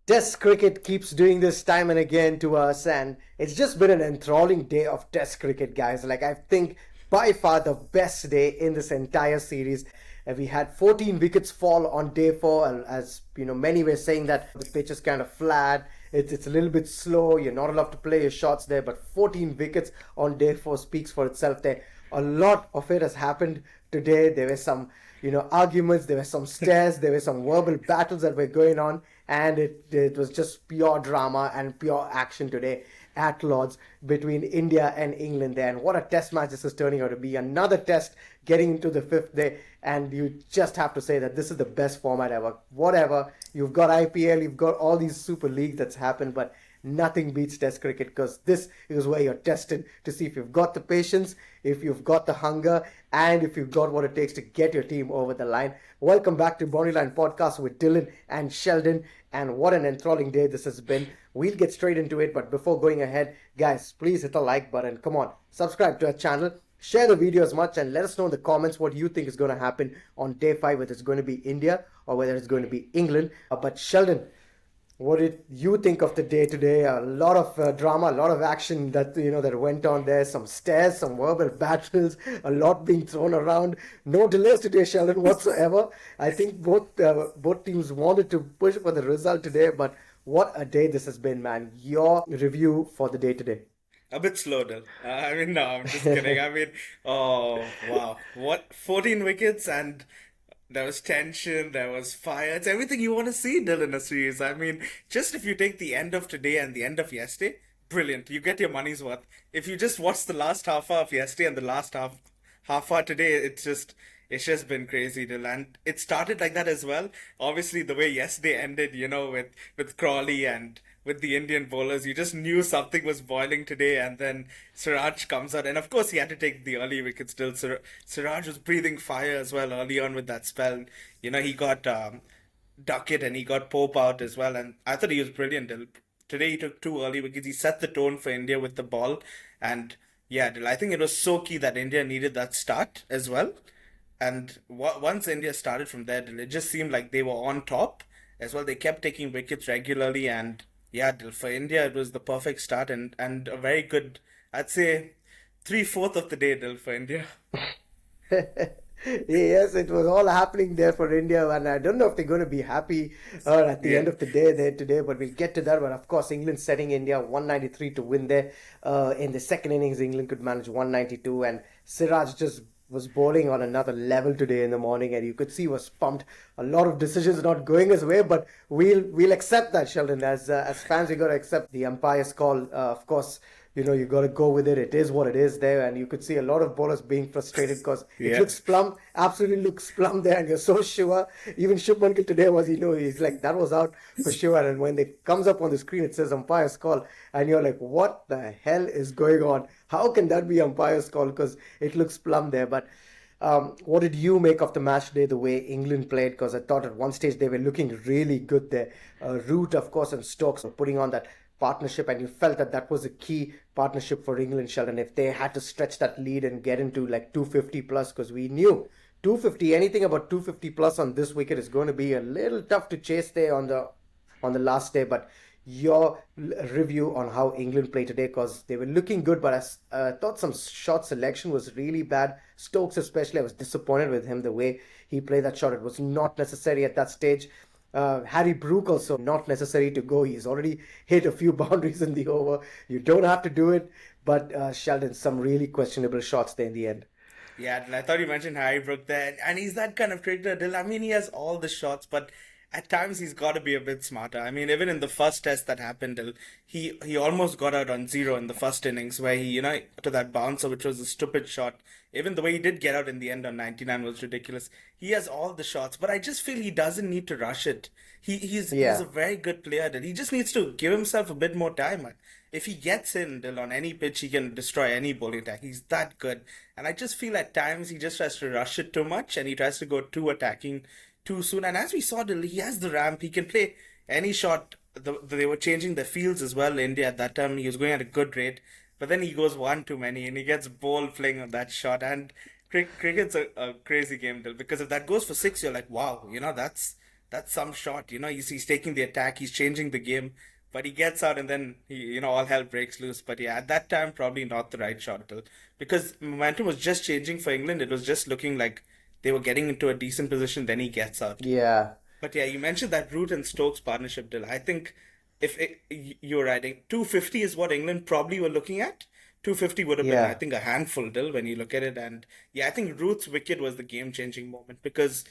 Test cricket keeps doing this time and again to us, and it's just been an enthralling day of Test cricket, guys. Like, I think by far the best day in this entire series. We had 14 wickets fall on day four, and as you know, many were saying that the pitch is kind of flat. It's a little bit slow. You're not allowed to play your shots there, but 14 wickets on day four speaks for itself. There, a lot of it has happened today. There were some, arguments. There were some stares. There were some verbal battles that were going on, and it was just pure drama and pure action today at Lords between India and England there. And what a test match this is turning out to be. Another test getting into the fifth day, and you just have to say that this is the best format ever. Whatever, you've got IPL, you've got all these super leagues that's happened, but nothing beats test cricket, because this is where you're tested to see if you've got the patience, if you've got the hunger, and if you've got what it takes to get your team over the line. Welcome back to Boundary Line Podcast with Dylan and Sheldon, and what an enthralling day this has been. We'll get straight into it, but before going ahead, guys, please hit the like button. Come on, subscribe to our channel, share the video as much, and let us know in the comments what you think is going to happen on day 5, whether it's going to be India or whether it's going to be England. But Sheldon, what did you think of the day today? A lot of drama, a lot of action that went on there. Some stares, some verbal battles, a lot being thrown around. No delays today, Sheldon, whatsoever. I think both teams wanted to push for the result today, but what a day this has been, man. Your review for the day today. A bit slow, Dil. No, I'm just kidding. Oh, wow. What? 14 wickets, and there was tension, there was fire. It's everything you want to see, Dil, in a series. Just if you take the end of today and the end of yesterday, brilliant. You get your money's worth. If you just watch the last half hour of yesterday and the last half hour today, it's just been crazy, Dil. And it started like that as well. Obviously, the way yesterday ended, with Crawley and with the Indian bowlers, you just knew something was boiling today. And then Siraj comes out, and of course he had to take the early wicket still. Siraj was breathing fire as well early on with that spell. He got Duckett and he got Pope out as well, and I thought he was brilliant. Today he took 2 early wickets. He set the tone for India with the ball, and yeah, I think it was so key that India needed that start as well. And once India started from there, it just seemed like they were on top as well. They kept taking wickets regularly, and yeah, for India, it was the perfect start, and a very good, I'd say, 3/4 of the day, for India. Yes, it was all happening there for India, and I don't know if they're going to be happy at the end Yeah. of the day there today, but we'll get to that. But of course, England setting India 193 to win there. In the second innings, England could manage 192, and Siraj just was bowling on another level today in the morning, and you could see he was pumped. A lot of decisions not going his way, but we'll accept that, Sheldon. As fans, we got to accept the umpire's call. Of course, you got to go with it. It is what it is there, and you could see a lot of bowlers being frustrated because it Yeah. looks plumb, absolutely looks plumb there, and you're so sure. Even Shubman Gill today he's like, that was out for sure. And when it comes up on the screen, it says umpire's call, and you're like, what the hell is going on? How can that be umpire's call? Because it looks plumb there. But what did you make of the match today, the way England played? Because I thought at one stage they were looking really good there. Root, of course, and Stokes were putting on that partnership, and you felt that that was a key partnership for England, Sheldon, if they had to stretch that lead and get into like 250 plus, because we knew 250, anything about 250 plus on this wicket is going to be a little tough to chase there on the last day. But your review on how England played today, because they were looking good, but I thought some shot selection was really bad. Stokes especially, I was disappointed with him, the way he played that shot. It was not necessary at that stage. Harry Brook also not necessary to go. He's already hit a few boundaries in the over. You don't have to do it. But Sheldon, some really questionable shots there in the end. Yeah, and I thought you mentioned Harry Brook there, and he's that kind of cricketer, Dil. He has all the shots, but at times he's got to be a bit smarter. Even in the first test that happened, Dil, he almost got out on zero in the first innings, where he, to that bouncer, which was a stupid shot. Even the way he did get out in the end on 99 was ridiculous. He has all the shots, but I just feel he doesn't need to rush it. He's Yeah. a very good player, Dil. He just needs to give himself a bit more time, man. If he gets in, Dil, on any pitch, he can destroy any bowling attack. He's that good. And I just feel at times he just tries to rush it too much, and he tries to go too attacking too soon. And as we saw, Dil, he has the ramp. He can play any shot. They were changing the fields as well. India at that time, he was going at a good rate. But then he goes one too many, and he gets bowled playing on that shot. And cricket's a crazy game, Dil, because if that goes for six, you're like, wow, that's that's some shot. He's taking the attack, he's changing the game, but he gets out and then all hell breaks loose. But yeah, at that time, probably not the right shot till because momentum was just changing for England. It was just looking like they were getting into a decent position. Then he gets out. Yeah. But yeah, you mentioned that Root and Stokes partnership, Dill. I think you're right, 250 is what England probably were looking at. 250 would have been, I Yeah. think, a handful, Dill, when you look at it. And yeah, I think Root's wicket was the game-changing moment because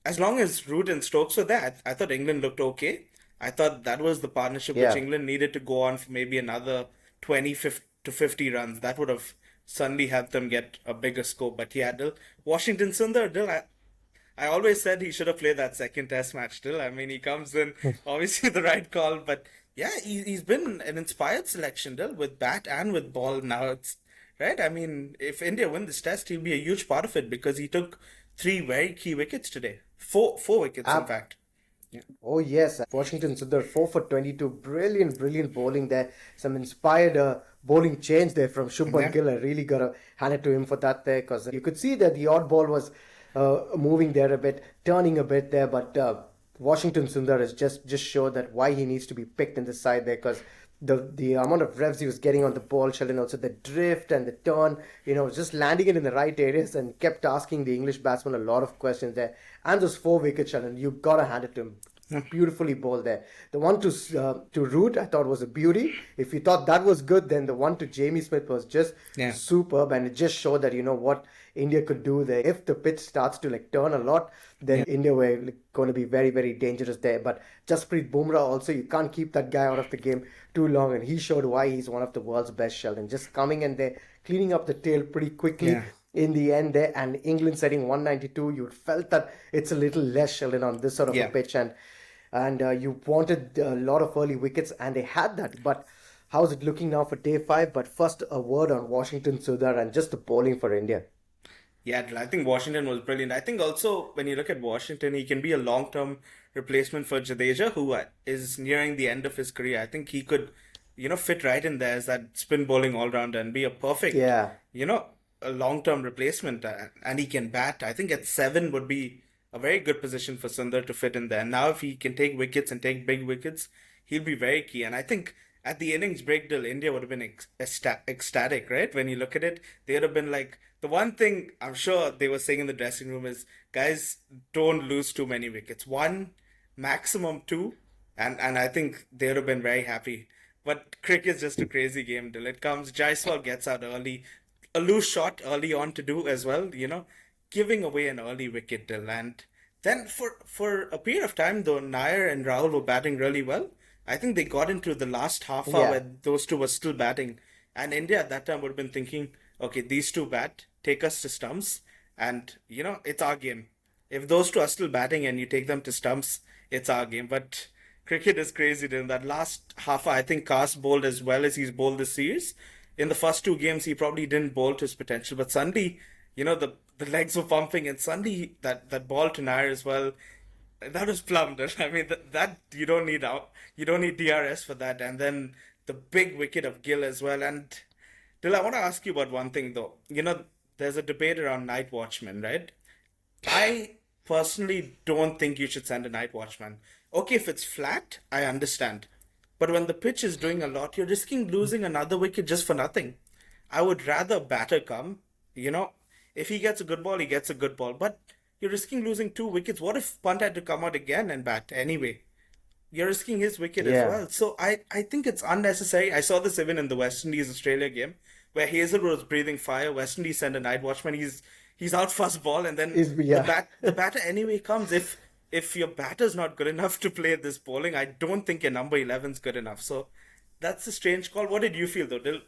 as long as Root and Stokes were there, I thought England looked okay. I thought that was the partnership which Yeah. England needed to go on for maybe another 20 to 50 runs. That would have suddenly helped them get a bigger score. But yeah, Dill, Washington Sundar, Dill, I always said he should have played that second test match still. I mean, he comes in, obviously the right call, but yeah, he's been an inspired selection, Dill, with bat and with ball now. It's right. I mean, if India win this test, he'll be a huge part of it because he took three very key wickets today. Four wickets, in Ab- fact. Yeah. oh yes, Washington Sundar 4 for 22. Brilliant, brilliant bowling there. Some inspired bowling change there from Shubman Yeah. Gill. I really gotta hand it to him for that there because you could see that the odd ball was moving there a bit, turning a bit there, but Washington Sundar has just showed that why he needs to be picked in the side there because the amount of revs he was getting on the ball, Sheldon, also the drift and the turn, just landing it in the right areas and kept asking the English batsman a lot of questions there. And those 4 wickets, Sheldon, you gotta hand it to him. Beautifully bowled there. The one to Root, I thought was a beauty. If you thought that was good, then the one to Jamie Smith was just Yeah. superb, and it just showed that what India could do there. If the pitch starts to turn a lot, then India were going to be very, very dangerous there. But Jasprit Bumrah also, you can't keep that guy out of the game too long, and he showed why he's one of the world's best, Sheldon. Just coming in there, cleaning up the tail pretty quickly. Yeah. In the end there, and England setting 192, you felt that it's a little less, Sheldon, on this sort of a Yeah. pitch, and you wanted a lot of early wickets, and they had that. But how's it looking now for day 5? But first, a word on Washington Sundar and just the bowling for India. Yeah, I think Washington was brilliant. I think also when you look at Washington, he can be a long-term replacement for Jadeja, who is nearing the end of his career. I think he could, fit right in there as that spin bowling all-rounder and be a perfect, Yeah. a long-term replacement. And he can bat. I think at 7 would be a very good position for Sundar to fit in there. Now, if he can take wickets and take big wickets, he'll be very key. And I think at the innings break, till India would have been ecstatic, right? When you look at it, they would have been like, the one thing I'm sure they were saying in the dressing room is, guys, don't lose too many wickets. One, maximum two, and I think they would have been very happy. But cricket's just a crazy game till it comes. Jaiswal gets out early, a loose shot early on to do as well, giving away an early wicket till. And then for a period of time, though, Nair and Rahul were batting really well. I think they got into the last half hour Yeah. where those two were still batting. And India at that time would have been thinking, okay, these two bat, take us to stumps, and it's our game. If those two are still batting and you take them to stumps, it's our game. But cricket is crazy. In that last half hour, I think Carse bowled as well as he's bowled this series. In the first 2 games, he probably didn't bowl to his potential, but suddenly, the legs were pumping, and suddenly that ball to Nair as well, that was plumbed. I mean, that you don't need DRS for that. And then the big wicket of Gill as well. And Dil, I want to ask you about one thing though. There's a debate around night watchmen, right? I personally don't think you should send a night watchman. Okay, if it's flat, I understand. But when the pitch is doing a lot, you're risking losing another wicket just for nothing. I would rather batter come, you know, if he gets a good ball, he gets a good ball. But you're risking losing 2 wickets. What if Pant had to come out again and bat anyway? You're risking his wicket as Yeah. well. So I think it's unnecessary. I saw this even in the West Indies Australia game where Hazelwood was breathing fire. West Indies sent a night watchman. He's out first ball, and then Yeah. the batter anyway comes. If your batter's not good enough to play this bowling, I don't think your number 11's good enough. So that's a strange call. What did you feel though?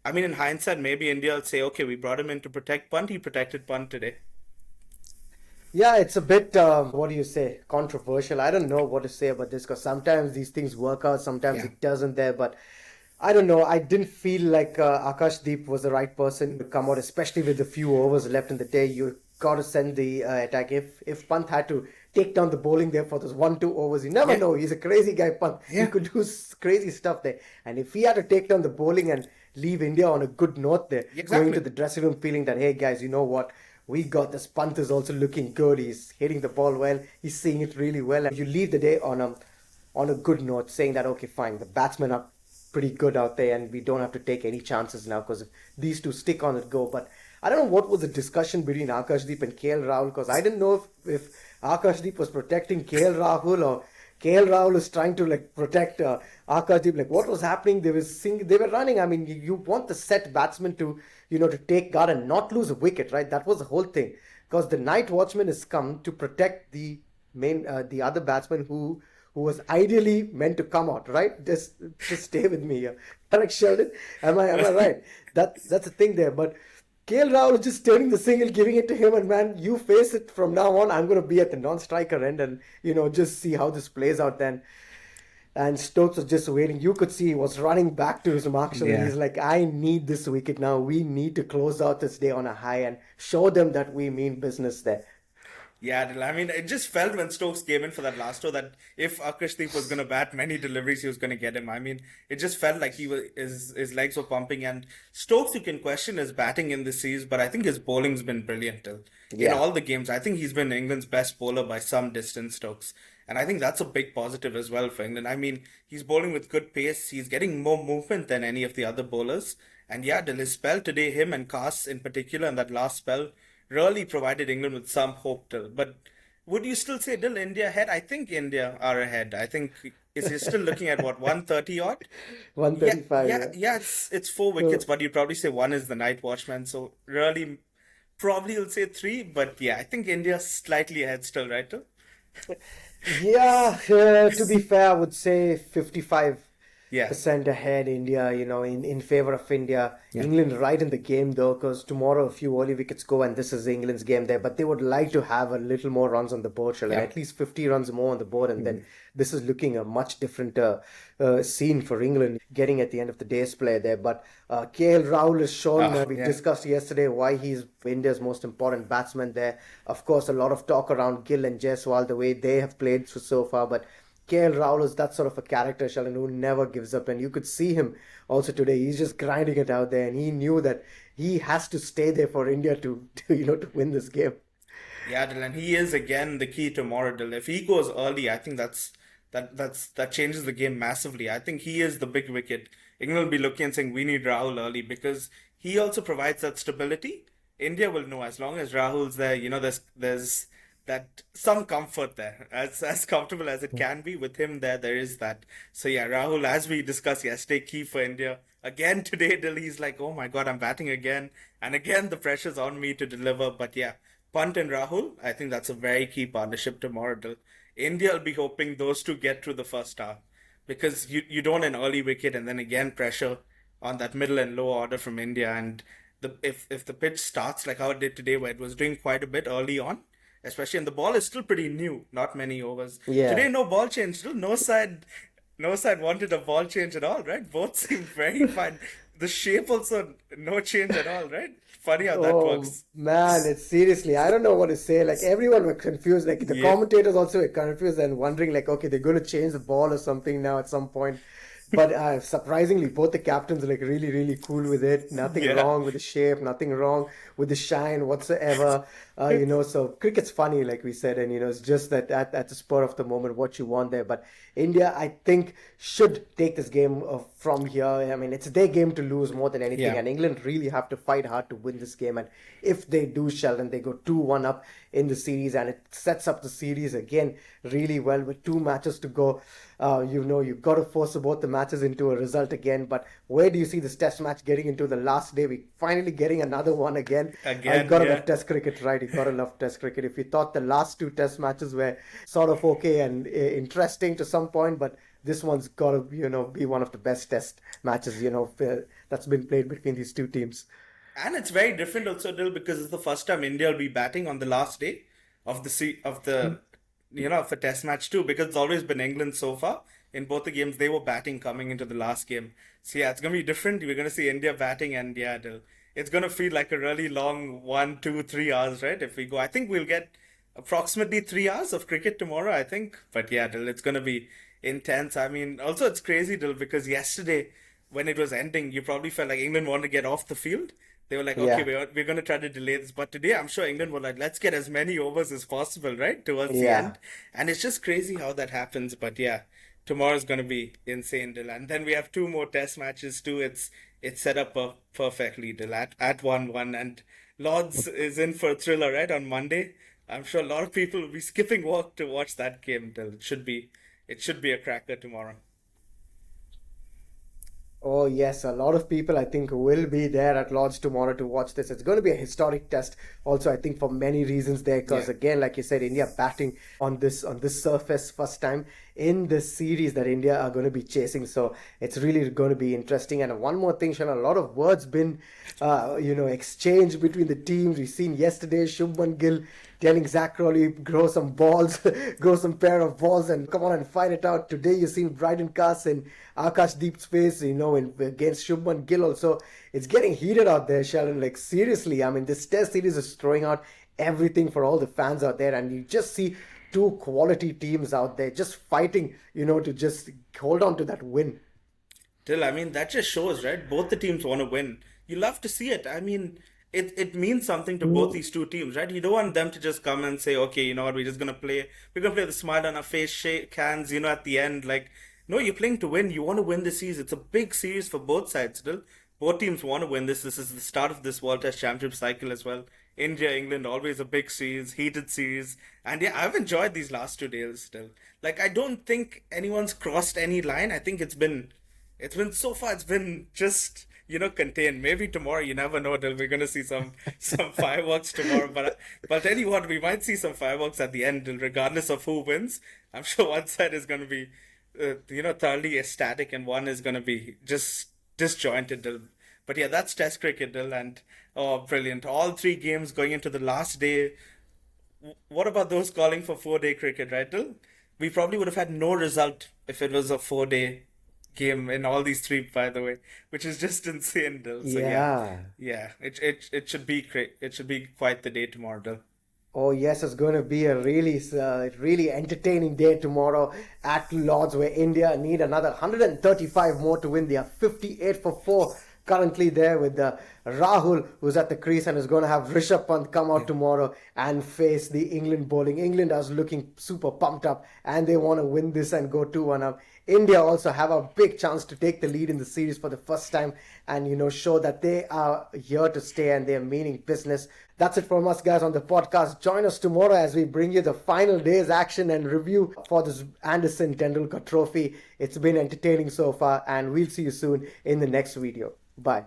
I mean, in hindsight, maybe India will say, okay, we brought him in to protect Pant. He protected Pant today. Yeah, it's a bit, what do you say, controversial. I don't know what to say about this because sometimes these things work out, sometimes Yeah. it doesn't there. But I don't know. I didn't feel like Akash Deep was the right person to come out, especially with the few overs left in the day. You got to send the attack. If Pant had to take down the bowling there for those 1-2 overs, you never Yeah. know. He's a crazy guy, Pant. He Yeah. could do crazy stuff there. And if he had to take down the bowling and leave India on a good note there, going Exactly. to the dressing room feeling that, hey guys, you know what? we got this Pant is also looking good. He's hitting the ball well. He's seeing it really well. And you leave the day on a good note, saying that okay, fine, the batsmen are pretty good out there, and we don't have to take any chances now because if these two stick on it, go. But I don't know what was the discussion between Akash Deep and KL Rahul because I didn't know if Akash Deep was protecting KL Rahul or KL Rahul is trying to like protect Akash Deep. Like what was happening? They were running. I mean, you want the set batsman to to take guard and not lose a wicket, right? That was the whole thing because the night watchman has come to protect the other batsman who was ideally meant to come out, right? Just stay with me here. Correct, Sheldon? Am I right? That's the thing there. But KL Rahul is just turning the single, giving it to him, and man, you face it from now on. I'm going to be at the non-striker end and just see how this plays out then. And Stokes was just waiting. You could see he was running back to his marksman. And Yeah. he's like, I need this wicket now. We need to close out this day on a high and show them that we mean business there. Yeah, I mean, it just felt when Stokes came in for that last over that if Akash Deep was going to bat many deliveries, he was going to get him. I mean, it just felt like his legs were pumping. And Stokes, you can question his batting in this series, but I think his bowling's been brilliant till in Yeah. all the games. I think he's been England's best bowler by some distance, Stokes. And I think that's a big positive as well for England. I mean, he's bowling with good pace. He's getting more movement than any of the other bowlers. And yeah, his spell today, him and Carse in particular, in that last spell, really provided England with some hope till. But would you still say Dill India ahead? I think India are ahead. I think is he still looking at what 130 odd? Yeah, 135, yeah, yeah. yeah. It's four So, wickets, but you'd probably say one is the night watchman. So really, probably you'll say three. But yeah, I think India's slightly ahead still, right? Dill? yeah, to be fair, I would say 55% Yeah, ahead India, in favor of India. yeah, England right in the game though, because tomorrow a few early wickets go and this is England's game there. But they would like to have a little more runs on the board, Sheldon, yeah. at least 50 runs more on the board. And then this is looking a much different scene for England getting at the end of the day's play there. But KL Rahul has shown, we Yeah. discussed yesterday why he's India's most important batsman there. Of course, a lot of talk around Gill and Jaiswal, the way they have played so far. But KL Rahul is that sort of a character, Sheldon, who never gives up. And you could see him also today. He's just grinding it out there. And he knew that he has to stay there for India to win this game. Yeah, Dylan, he is again the key tomorrow, Dylan. If he goes early, I think that changes the game massively. I think he is the big wicket. England will be looking and saying we need Rahul early because he also provides that stability. India will know as long as Rahul's there, there's that some comfort there. As comfortable as it can be with him there, there is that. So yeah, Rahul, as we discussed yesterday, key for India. Again today, Delhi's like, oh my God, I'm batting again. And again, the pressure's on me to deliver. But yeah, Pant and Rahul, I think that's a very key partnership tomorrow. India will be hoping those two get through the first half because you don't want an early wicket and then again pressure on that middle and low order from India. And if the pitch starts like how it did today, where it was doing quite a bit early on, especially and the ball is still pretty new, not many overs. Yeah. Today, no ball change. Still, no side wanted a ball change at all, right? Both seemed very fine. The shape also no change at all, right? Funny how that Oh works. man, it's seriously, I don't know what to say. Like everyone were confused. Like the Yeah, commentators also were confused and wondering, like, okay, they're going to change the ball or something now at some point. But surprisingly, both the captains are like really, really cool with it. Nothing yeah, wrong with the shape, nothing wrong with the shine whatsoever. So cricket's funny, like we said, and it's just that at the spur of the moment, what you want there. But India, I think, should take this game from here. I mean, it's their game to lose more than anything, yeah. and England really have to fight hard to win this game. And if they do, Sheldon, they go 2-1 up in the series, and it sets up the series again really well with two matches to go. You've got to force both the matches into a result again. But where do you see this test match getting into the last day? We finally getting another one again. You Again, got to yeah. love test cricket, right? You got to love test cricket. If you thought the last two test matches were sort of okay and interesting to some point, but this one's got to, be one of the best test matches, that's been played between these two teams. And it's very different also, Dil, because it's the first time India will be batting on the last day of of the test match too, because it's always been England so far. In both the games, they were batting coming into the last game. So yeah, it's gonna be different. We're gonna see India batting, and yeah, Dil, it's gonna feel like a really long 1, 2, 3 hours, right? If we go, I think we'll get approximately 3 hours of cricket tomorrow, I think. But yeah, Dil, it's gonna be intense. I mean, also it's crazy, Dil, because yesterday when it was ending, you probably felt like England wanted to get off the field. They were like, okay, Yeah. we're going to try to delay this. But today, I'm sure England were like, let's get as many overs as possible, right? Towards the Yeah. end. And it's just crazy how that happens. But yeah, tomorrow's going to be insane, Dil. And then we have two more test matches too. It's set up perfectly, Dil, at 1-1. And Lords is in for a thriller, right? On Monday. I'm sure a lot of people will be skipping work to watch that game, Dil. It should be a cracker tomorrow. Oh, yes, a lot of people I think will be there at Lord's tomorrow to watch this. It's going to be a historic test also, I think, for many reasons there, because Yeah. again, like you said, India batting on this surface first time in this series that India are going to be chasing. So it's really going to be interesting. And one more thing, Shan, a lot of words been exchanged between the teams. We've seen yesterday Shubman Gill telling Zach Crowley, grow some balls, grow some pair of balls and come on and fight it out. Today you've seen Bryden Carse and Akash Deep space, against Shubman Gill also. It's getting heated out there, Sheldon. Like, seriously, I mean, this test series is throwing out everything for all the fans out there. And you just see two quality teams out there just fighting, to just hold on to that win. Still, I mean, that just shows, right? Both the teams want to win. You love to see it. I mean, it means something to both these two teams, right? You don't want them to just come and say, okay, you know what, we're gonna play the smile on our face, shake hands, at the end. Like, no, you're playing to win. You want to win the series. It's a big series for both sides still. Both teams want to win this. This is the start of this World Test Championship cycle as well. India, England, always a big series, heated series. And yeah, I've enjoyed these last 2 days still. Like, I don't think anyone's crossed any line. I think it's been so far. It's been just contained. Maybe tomorrow, you never know. Till we're gonna see some fireworks tomorrow. But I'll tell you what, we might see some fireworks at the end, Dil, regardless of who wins. I'm sure one side is gonna be, thoroughly ecstatic, and one is gonna be just disjointed, Dil. But yeah, that's Test cricket, Dil, and oh, brilliant! All three games going into the last day. What about those calling for 4-day cricket, right, Dil? We probably would have had no result if it was a 4-day game in all these three, by the way, which is just insane, Dil. So yeah, Yeah. yeah, it should be great. It should be quite the day tomorrow, Dil. Oh yes, it's going to be a really entertaining day tomorrow at Lord's, where India need another 135 more to win. They are 58 for 4 currently there with Rahul, who's at the crease and is going to have Rishabh Pant come out tomorrow and face the England bowling. England is looking super pumped up and they want to win this and go 2-1 up. India also have a big chance to take the lead in the series for the first time and show that they are here to stay and they're meaning business. That's it from us, guys, on the podcast. Join us tomorrow as we bring you the final day's action and review for this Anderson-Tendulkar trophy. It's been entertaining so far, and we'll see you soon in the next video. Bye.